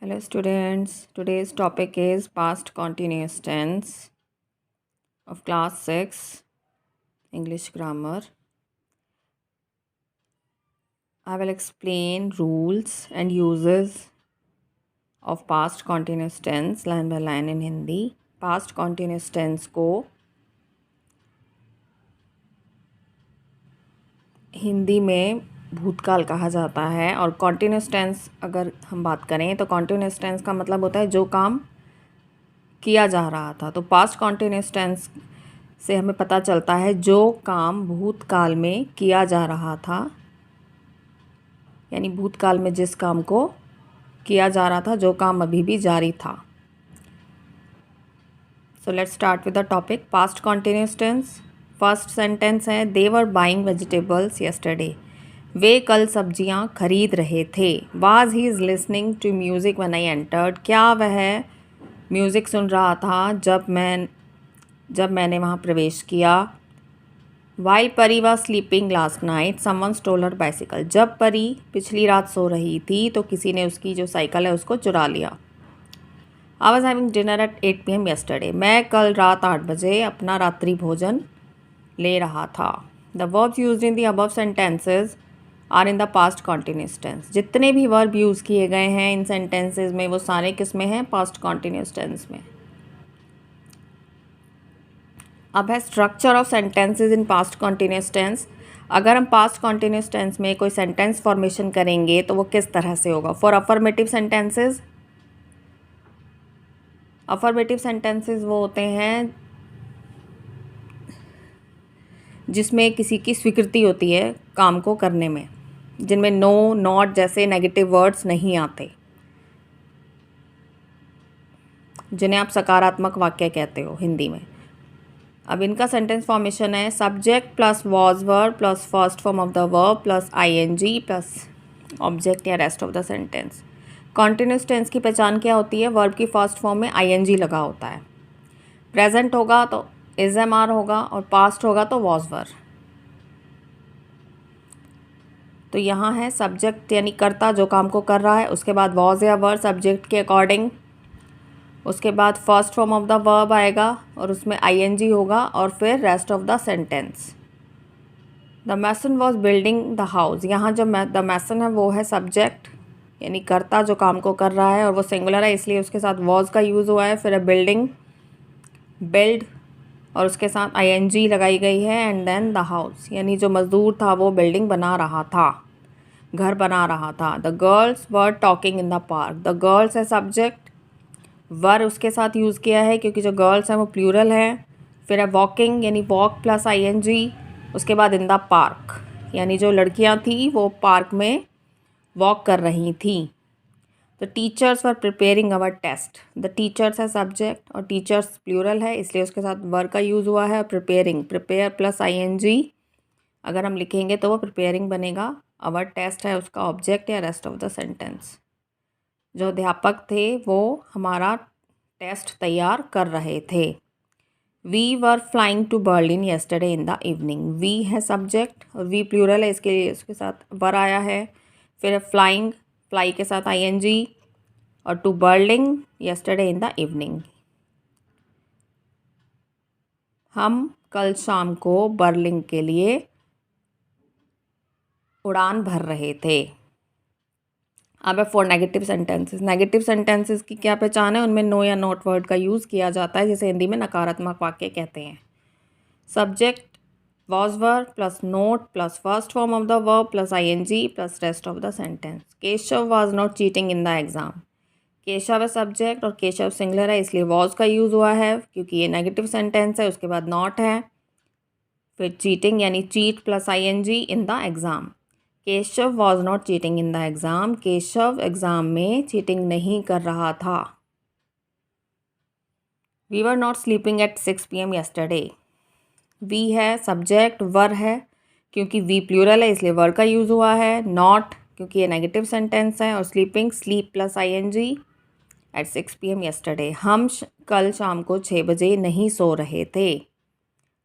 Hello students, today's topic is past continuous tense of class 6 English grammar. I will explain rules and uses of past continuous tense line by line in Hindi. Past continuous tense को हिंदी में भूतकाल कहा जाता है और continuous tense अगर हम बात करें तो कॉन्टिन्यूस टेंस का मतलब होता है जो काम किया जा रहा था। तो पास्ट कॉन्टिन्यूस टेंस से हमें पता चलता है जो काम भूतकाल में किया जा रहा था, यानी भूतकाल में जिस काम को किया जा रहा था, जो काम अभी भी जारी था। So let's start with the topic past continuous tense. First sentence है they were buying vegetables yesterday. वे कल सब्जियां खरीद रहे थे। Was he is listening to music when I entered. क्या वह म्यूज़िक सुन रहा था जब मैंने वहाँ प्रवेश किया। While Pari was sleeping last night someone stole her bicycle. जब परी पिछली रात सो रही थी तो किसी ने उसकी जो साइकिल है उसको चुरा लिया। I was having dinner eight 8 PM yesterday। मैं कल रात 8 बजे अपना रात्रि भोजन ले रहा था। The verbs used in the above sentences are in the past continuous tense. जितने भी वर्ब यूज़ किए गए हैं इन सेंटेंसेज में वो सारे किस में हैं? पास्ट कॉन्टिन्यूस टेंस में। अब है structure of sentences in past continuous tense. अगर हम पास्ट कॉन्टिन्यूस टेंस में कोई सेंटेंस फॉर्मेशन करेंगे तो वो किस तरह से होगा? For affirmative sentences, affirmative sentences वो होते हैं जिसमें किसी की स्वीकृति होती है काम को करने में, जिनमें नो, नॉट जैसे नेगेटिव वर्ड्स नहीं आते, जिन्हें आप सकारात्मक वाक्य कहते हो हिंदी में। अब इनका सेंटेंस फॉर्मेशन है subject plus was verb plus first form of the verb plus ING plus object या rest of the sentence. Continuous tense की पहचान क्या होती है? वर्ब की फर्स्ट फॉर्म में ING लगा होता है। प्रेजेंट होगा तो ISMR होगा और पास्ट होगा तो वॉज वर्ब। तो यहाँ है सब्जेक्ट यानी कर्ता जो काम को कर रहा है, उसके बाद वॉज या वर्ब सब्जेक्ट के अकॉर्डिंग, उसके बाद first form of the verb आएगा और उसमें ING होगा और फिर rest of the sentence. The mason was building the house. यहाँ जो द मैसन है वो है सब्जेक्ट यानी कर्ता जो काम को कर रहा है और वो सिंगुलर है इसलिए उसके साथ वॉज का यूज़ हुआ है। फिर बिल्डिंग, बिल्ड और उसके साथ ING लगाई गई है एंड देन द हाउस यानी जो मज़दूर था वो बिल्डिंग बना रहा था, घर बना रहा था। The girls were talking in the park. The girls है सब्जेक्ट, वर उसके साथ यूज़ किया है क्योंकि जो गर्ल्स हैं वो प्लूरल है। फिर है वॉकिंग यानी वॉक प्लस ING, उसके बाद इन द पार्क यानी जो लड़कियां थी वो पार्क में वॉक कर रही थी। तो teachers were preparing our test. The teachers है सब्जेक्ट और टीचर्स प्लूरल है इसलिए उसके साथ वर का यूज़ हुआ है। प्रिपेयरिंग, प्रिपेयर प्लस ING अगर हम लिखेंगे तो वो प्रिपेयरिंग बनेगा। अवर टेस्ट है उसका ऑब्जेक्ट या रेस्ट ऑफ द सेंटेंस। जो अध्यापक थे वो हमारा टेस्ट तैयार कर रहे थे। We were flying to Berlin yesterday in the evening. We है सब्जेक्ट और वी प्लूरल है इसके लिए उसके साथ वर आया है। फिर फ्लाइंग, फ्लाई के साथ ING और to Berlin yesterday in the evening. हम कल शाम को बर्लिन के लिए उड़ान भर रहे थे। अब है for negative sentences. Negative sentences की क्या पहचान है? उनमें नो या नॉट वर्ड का यूज़ किया जाता है जिसे हिंदी में नकारात्मक वाक्य कहते हैं। Subject was verb plus note plus first form of the verb plus ING plus rest of the sentence. Keshav was not cheating in the exam. Keshav है सब्जेक्ट और केशव सिंगुलर है इसलिए वॉज का यूज़ हुआ है क्योंकि ये नेगेटिव सेंटेंस है। उसके बाद नॉट है, फिर चीटिंग यानी cheat plus ING in the exam. Keshav was not cheating in the exam. Keshav exam में चीटिंग नहीं कर रहा था। We were not sleeping at 6 PM yesterday। We है सब्जेक्ट, वर है क्योंकि वी प्लूरल है इसलिए वर का यूज़ हुआ है। नॉट क्योंकि ये नेगेटिव सेंटेंस है और sleeping sleep plus ING at 6 PM yesterday। हम कल शाम को 6 बजे नहीं सो रहे थे।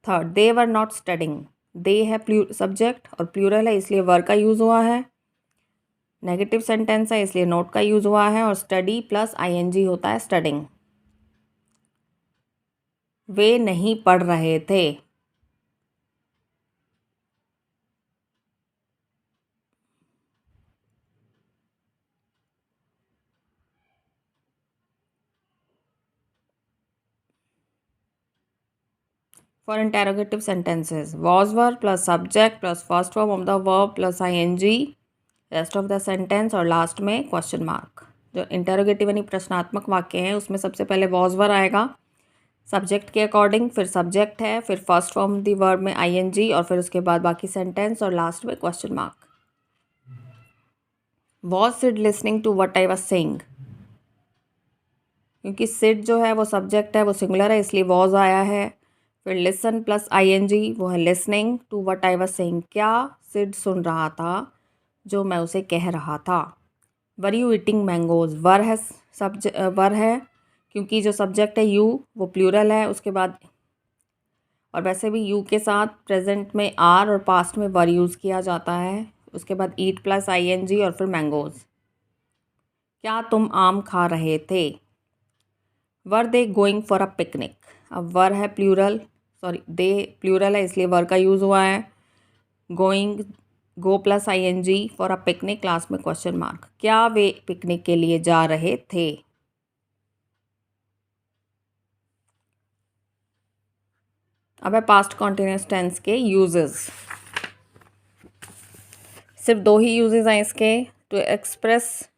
Third, they were not studying. They है सब्जेक्ट और प्लूरल है इसलिए वर का यूज़ हुआ है। नेगेटिव सेंटेंस है इसलिए नोट का यूज़ हुआ है, और स्टडी प्लस आईएनजी होता है स्टडिंग। वे नहीं पढ़ रहे थे। For interrogative sentences, was were plus subject plus first form of the verb plus ing, rest of the sentence और लास्ट में क्वेश्चन मार्क। जो इंटरोगेटिव यानी प्रश्नात्मक वाक्य हैं उसमें सबसे पहले वॉज वर आएगा सब्जेक्ट के अकॉर्डिंग, फिर सब्जेक्ट है, फिर फर्स्ट फॉर्म द वर्ब में आईएनजी, और फिर उसके बाद बाकी सेंटेंस और लास्ट में question mark. Was Sid listening to what I was saying, क्योंकि सिड जो है वो सब्जेक्ट है, वो सिंगुलर है, इसलिए वॉज आया है। फिर लिसन प्लस आईएनजी वो है listening to what I was saying, क्या सिड सुन रहा था जो मैं उसे कह रहा था। वर यू ईटिंग मैंगोज, वर है क्योंकि जो सब्जेक्ट है यू वो प्लूरल है, उसके बाद और वैसे भी यू के साथ प्रेजेंट में आर और पास्ट में वर यूज़ किया जाता है। उसके बाद ईट प्लस आईएनजी और फिर मैंगोज। क्या तुम आम खा रहे थे। Were they going for a picnic, अब वर है प्लूरल, सॉरी दे प्लूरल है इसलिए वर का यूज़ हुआ है। Going go plus ING for a picnic, class में क्वेश्चन मार्क। क्या वे पिकनिक के लिए जा रहे थे। अब है पास्ट कॉन्टिन्यूस टेंस के यूजेस। सिर्फ दो ही यूजेस हैं इसके। To express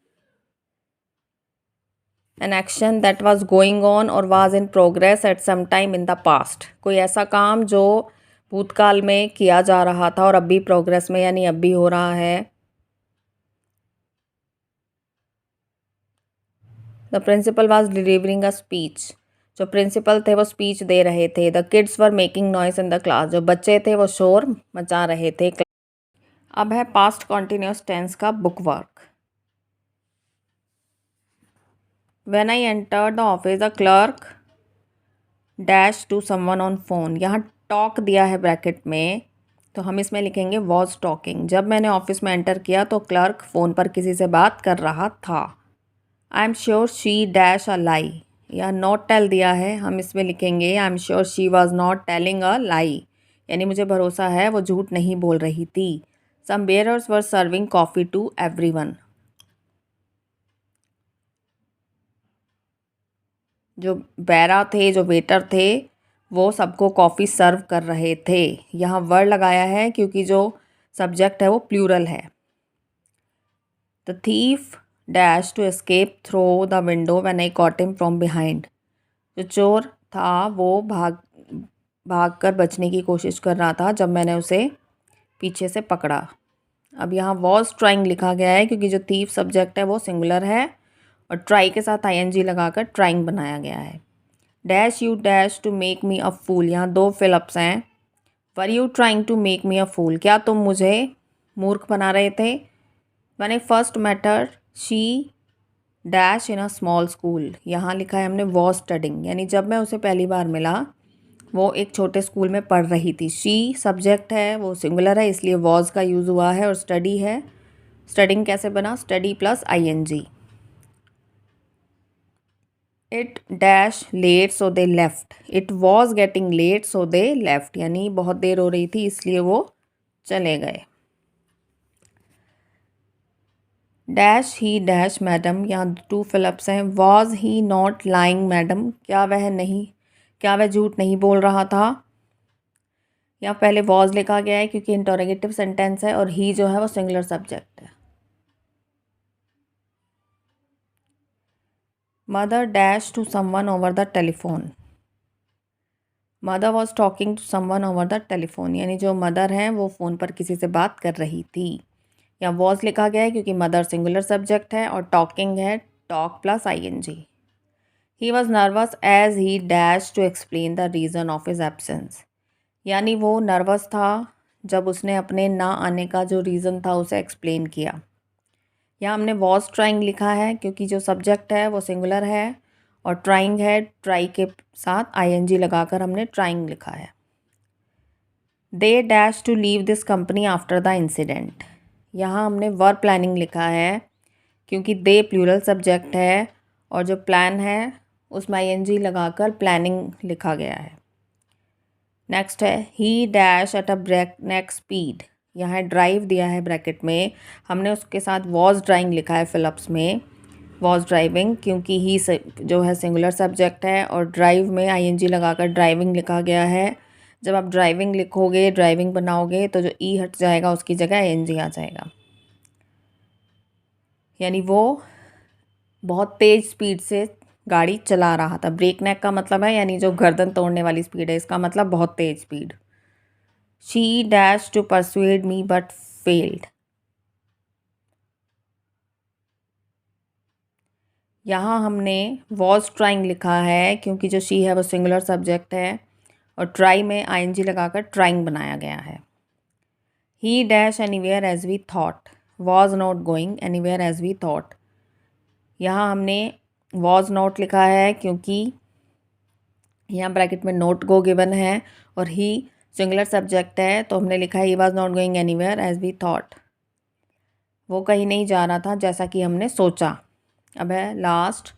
an action that was going on और was in progress at some time in the past, कोई ऐसा काम जो भूतकाल में किया जा रहा था और अब भी प्रोग्रेस में यानी अब भी हो रहा है। The principal was delivering a speech, जो प्रिंसिपल थे वो स्पीच दे रहे थे। The kids were making noise in the class, जो बच्चे थे वो शोर मचा रहे थे। अब है पास्ट कॉन्टिन्यूस टेंस का book work. When I enter the office the clerk dash to someone on phone, यहाँ टॉक दिया है ब्रैकेट में तो हम इसमें लिखेंगे वॉज टॉकिंग। जब मैंने ऑफिस में एंटर किया तो क्लर्क फ़ोन पर किसी से बात कर रहा था। I am sure she dash a lie, या नॉट टेल दिया है, हम इसमें लिखेंगे I am sure she was not telling a lie, यानी मुझे भरोसा है वो झूठ नहीं बोल रही थी। Some bearers were serving coffee to everyone, जो बैरा थे, जो वेटर थे, वो सबको कॉफ़ी सर्व कर रहे थे। यहाँ वर्ड लगाया है क्योंकि जो सब्जेक्ट है वो प्लूरल है। The thief dash to escape through the window when I caught him from behind, जो चोर था वो भाग कर बचने की कोशिश कर रहा था जब मैंने उसे पीछे से पकड़ा। अब यहाँ वॉज ट्राइंग लिखा गया है क्योंकि जो थीफ सब्जेक्ट है वो सिंगुलर है और ट्राई के साथ आईएनजी लगाकर ट्राइंग बनाया गया है। Dash you dash to make me a fool, यहाँ दो फिलअप्स हैं। Were you trying to make me a fool, क्या तुम मुझे मूर्ख बना रहे थे। When I first met her she dash in a small school, यहाँ लिखा है हमने वॉज स्टडिंग, यानी जब मैं उसे पहली बार मिला वो एक छोटे स्कूल में पढ़ रही थी। शी सब्जेक्ट है वो सिंगुलर है इसलिए वॉज का यूज़ हुआ है, और स्टडी है, स्टडिंग कैसे बना, study plus ING. It dash late so they left, it was getting late so they left, यानी बहुत देर हो रही थी इसलिए वो चले गए। डैश ही डैश मैडम, यहाँ टू फिलअप्स हैं। Was he not lying madam, क्या वह झूठ नहीं बोल रहा था। यहाँ पहले वॉज लिखा गया है क्योंकि इंटरोगेटिव सेंटेंस है और ही जो है वो सिंगुलर सब्जेक्ट है। Mother dash to someone over the telephone, mother was talking to someone over the telephone, यानी जो मदर हैं वो फ़ोन पर किसी से बात कर रही थी। यहाँ वॉज लिखा गया है क्योंकि मदर सिंगुलर सब्जेक्ट है और टॉकिंग है talk plus ING. He was nervous as he dash to explain the reason of his absence, यानी वो नर्वस था जब उसने अपने ना आने का जो रीज़न था उसे एक्सप्लेन किया। यहाँ हमने वॉज ट्राइंग लिखा है क्योंकि जो सब्जेक्ट है वो सिंगुलर है और ट्राइंग है, ट्राई के साथ आईएनजी लगाकर हमने ट्राइंग लिखा है। They dash to leave this company after the incident, यहाँ हमने वर्ब प्लानिंग लिखा है क्योंकि दे प्लूरल सब्जेक्ट है और जो प्लान है उसमें आईएनजी लगाकर प्लानिंग लिखा गया है। नेक्स्ट है he dash at a breakneck speed. यहाँ ड्राइव दिया है ब्रैकेट में, हमने उसके साथ वॉज ड्राइंग लिखा है फिलअप्स में, वॉज ड्राइविंग, क्योंकि ही जो है सिंगुलर सब्जेक्ट है और ड्राइव में आईएनजी लगाकर ड्राइविंग लिखा गया है। जब आप ड्राइविंग लिखोगे, ड्राइविंग बनाओगे तो जो ई हट जाएगा उसकी जगह आईएनजी आ जाएगा। यानी वो बहुत तेज़ स्पीड से गाड़ी चला रहा था। ब्रेक नेक का मतलब है यानी जो गर्दन तोड़ने वाली स्पीड है, इसका मतलब बहुत तेज़ speed. She dash to persuade me but failed. यहाँ हमने वॉज ट्राइंग लिखा है क्योंकि जो शी है वो सिंगुलर सब्जेक्ट है और ट्राई में आईएनजी लगाकर ट्राइंग बनाया गया है। He dash anywhere as we thought, was not going anywhere as we thought. यहाँ हमने वॉज नॉट लिखा है क्योंकि यहाँ ब्रैकेट में नोट गो गिवन है और ही सिंगुलर सब्जेक्ट है, तो हमने लिखा है he was not going anywhere as we thought. वो कहीं नहीं जा रहा था जैसा कि हमने सोचा। अब है last,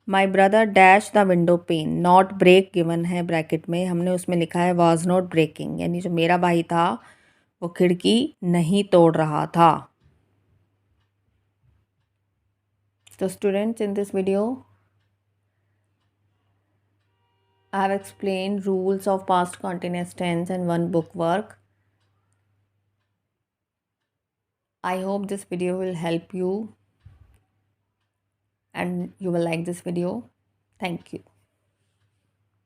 my brother dash the window pane, not break given है ब्रैकेट में, हमने उसमें लिखा है वॉज नॉट ब्रेकिंग, यानी जो मेरा भाई था वो खिड़की नहीं तोड़ रहा था। तो students, in this video I have explained rules of past continuous tense and one book work. I hope this video will help you and you will like this video. Thank you.